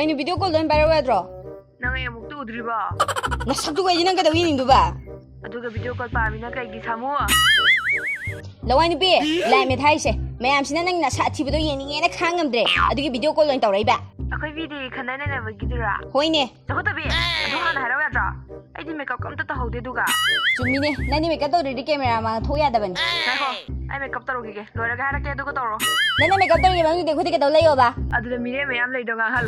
Kayaknya video call doon para wadro. Nang amuk tu udriba. Nasakto kayo nang kadawin nindo ba? Aduga video call pa amina kay gisamu. Laway ni be, lai me thai se. Mayam sina nang nasa athiba do yeninge na khangamdre. Adugi video call doon tawrai ba. Akoy video khanana na bagidura. Hoine. Jago tabi. Adu hana haraw yadra. Ai di makeup kam ta haude duga. Chumine, nani makeup tawri camera ma thoya daban. Nako. Ai makeup taru ge. Loiraga harake duga tawro. Nana makeup tawri bang de khudi ka tawlay yo ba. Aduda mire mayam lay do nga hal.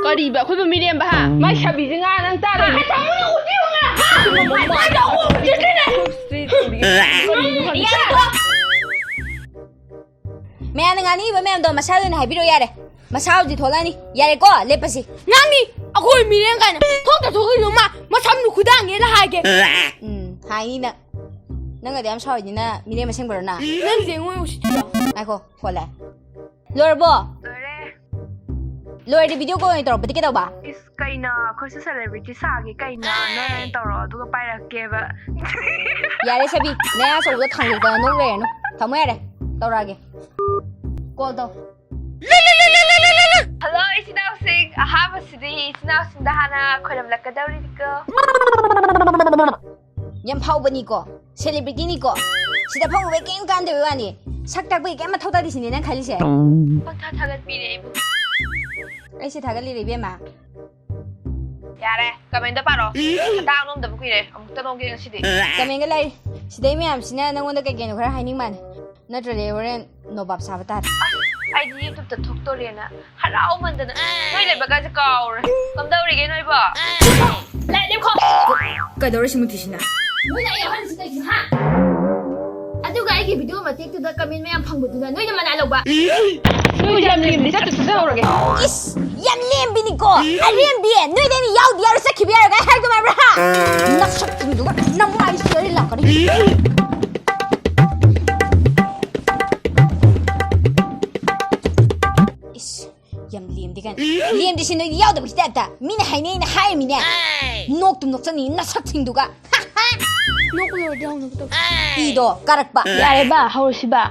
Kariba khoi ba miriam ba ha. Mai sabi jinga nang ta re. Ai tamu ni uti nga. Ai da u jikene. Mayam ngani ba mayam do masal na habiro yare. Masal di tholani. Yare ko lepasi. Nani akoi miriam kana. Thok ta thok yo ma masam nu khudang ye la ha ge. Hai na. Nang ade am sawi dina miriam maseng barna. Nang jengoi usitira. Ai ko khola. Lorbo. Lore. Lord video call ito pati kita ba? Is kaina khoi sa celebrity sagi kaina na tawro duga pairake ba. Yare sabi naya so da thang da no re no. Thamo yare. Tawrage. Call do. Hello, it's now sing. I have a city. It's now sing dahana kholam lakadawri diko. Yam phau bani ko. Celebrity ni ko. Sida phau we kem kan de wani. Sak tak bai kem ma thoda di sini na khali se. Pangtha thagat pire ibu. Ai se thagali re be ma. Yare, comment da paro. Tang nom da bukuire. Amuk ta nom ge sidi. Kamenga lai. Sidai me am sina nangonda ka gen khara haining man. Natra le horen no bab sabatar. Ai di YouTube ta thok to re na. Harau man da. Noi le baga ka aur. Kam da ri ge noi ba. Lai dem kho. Kadore simu tisina. Noi na ya han sitai ha. Aduga ai ge video ma tek tu da comment me am phangbu tu da noi na mana lo ba. Noi jam lim ni sa tu sa ho ge. Is yam lem bini ko. Arem bi noi de ni yaw diar sa khibiyar ga har do ma bra. Nasak tu du nam mai seri la kari. Yam liam di kan liam di sino yaw da bista ta mina haine na hai mina nok tum nok chani na sak thing duga Nok lo down no to. ido karak ba Yare ba hausi ba.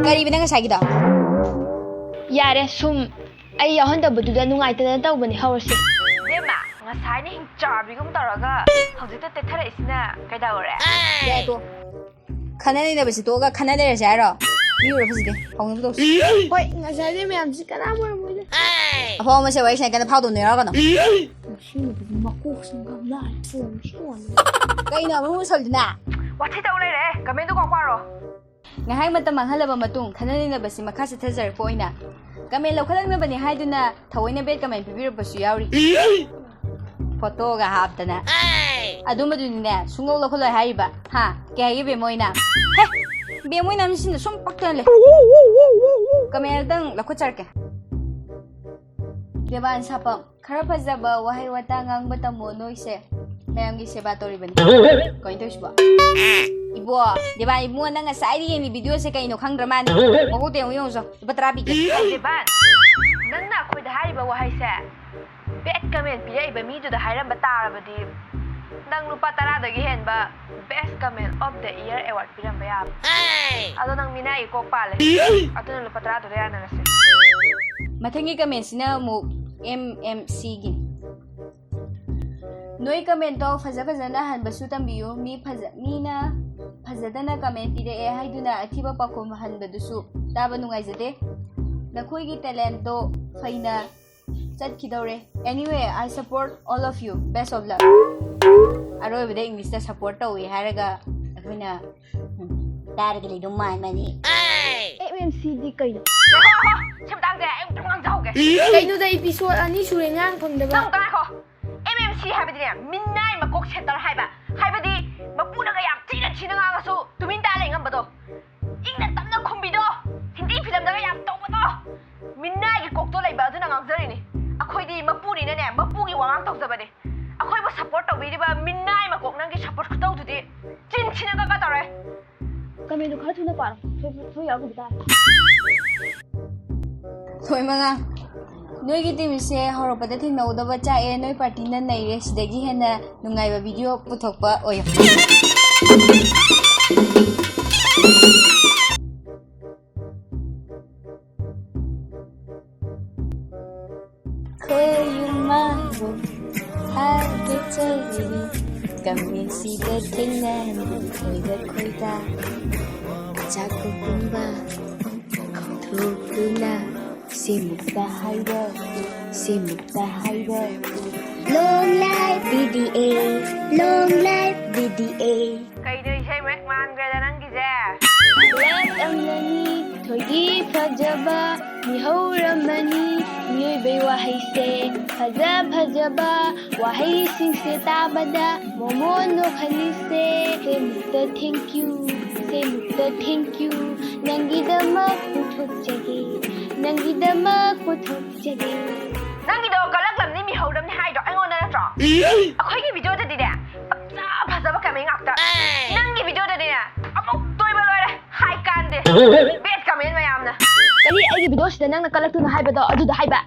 kari bina nga sagi da Yare sum ai yahan da budu da nungai ta taw bani hausi. Dema, ngasai ni hing chabi gum taraga. Hauji ta te thara isna kai da ore. ya to khana ni da bisi to ga khana de ja ro mi ro phisi de hong bu do Hoi ngasai de me am si kana mo mo de. apo ma se wai sai kan phau do ne ra ga no Shi no bu ma ko sing ga la. kai na mu sol dina Wathi ta ore re. Comment ko kwaro. nga hai mata manghalaba matung khana ni na basi makha se thajar ko ina kame lokhalang na bani haiduna thawoina bet kame pibir basu yauri photo ga haptana aduma dunine sungol lokholo haiba ha ke hagi be moina he be moina min sin sum paktan le kame dang lakho charke deban sapa khara phajaba wahai wata ngang bata mo noise mayam gi seba tori bani koin toisba ibo deban ibo nang sai ri ni video se kai no khang drama ni mo te yo so batra bi Deban. Nang na khoi da hai ba wa hai se. Bet comment pire ba mi du da hairam ba tar ba di. Nang lupa tara da gi hen ba best comment of the year award piram ba ya. Ado nang mina i ko pale. Ado nang lupa tara da ya na se. mathangi comment sina mo MMC gi noi comment to faza na han basu tambiyo mi na fazadana comment pide e haiduna athiba pakom han badusu taba nungai jade nakhoi gi talent do faina chat kidore anyway I support all of you best of luck aro bide English ta support to we haraga akhina targa le do mai mani MMCD kai. Sim tang de em ngang jau ge. Kai no da episode ani sure ngang phang da ba. Nang ka ko. MMC ha ba di ne. Minnai ma kok center hai ba. Hai ba di ma pu na ga yam tina china nga su tumin ta le ngam ba do. Ing na tam na khumbi do. Hindi film da ga yam to ba do. Minnai gi kok to lai ba du na ngang jari ni. Akhoi di ma pu ni ne ma pu gi wangang tok ja ba de. Akhoi ba support to bi di ba minnai ma kok nang gi support ku to du di. Chin china ga ka tare. Kami do khar thuna par. So ya ko bita. thoi manga noi gi team se horo pada thi no da bacha e noi party na nai re sidagi hena nungai ba video puthokpa oyo Koyumago Hagitari Kamisida Tingnan Koida Koida Chakupumba Thukuna Simukta Haida Long life BDA Long life BDA Kayno isay McMahon-grada ng gize. Let amlani Thogi Fajaba Mihauramani Miyuibay wahayse Fajaba Wahaysingse tabada Momono kanise Semukta thank you Nanggidamak puthokjage ꯅꯪꯒꯤꯗꯣ ꯀꯂꯛꯂꯝꯅꯤ ꯃꯤꯍꯧꯔꯝꯅꯤ ꯍꯥꯏꯗꯣ ꯑꯩꯉꯣꯟꯗ ꯅꯠꯇ꯭ꯔꯣ? ꯑꯩꯈꯣꯏꯒꯤ ꯚꯤꯗꯤꯑꯣꯗꯗꯤꯅꯦ ꯐꯖꯕ ꯀꯃꯦꯟ ꯉꯥꯛꯇ. ꯅꯪꯒꯤ ꯚꯤꯗꯤꯑꯣꯗꯗꯤꯅꯦ ꯑꯃꯨꯛ ꯇꯣꯏꯕ ꯂꯣꯏꯔꯦ. ꯍꯥꯏ ꯀꯥꯟꯗꯦ. ꯕꯦꯠ ꯀꯃꯦꯟ ꯃꯌꯥꯝꯅ. ꯀꯔꯤ ꯑꯩꯒꯤ ꯚꯤꯗꯤꯑꯣꯁꯤꯗ ꯅꯪꯅ ꯀꯜꯂꯛꯇꯨꯅ ꯍꯥꯏꯕꯗꯣ ꯑꯗꯨꯗ ꯍꯥꯏꯕ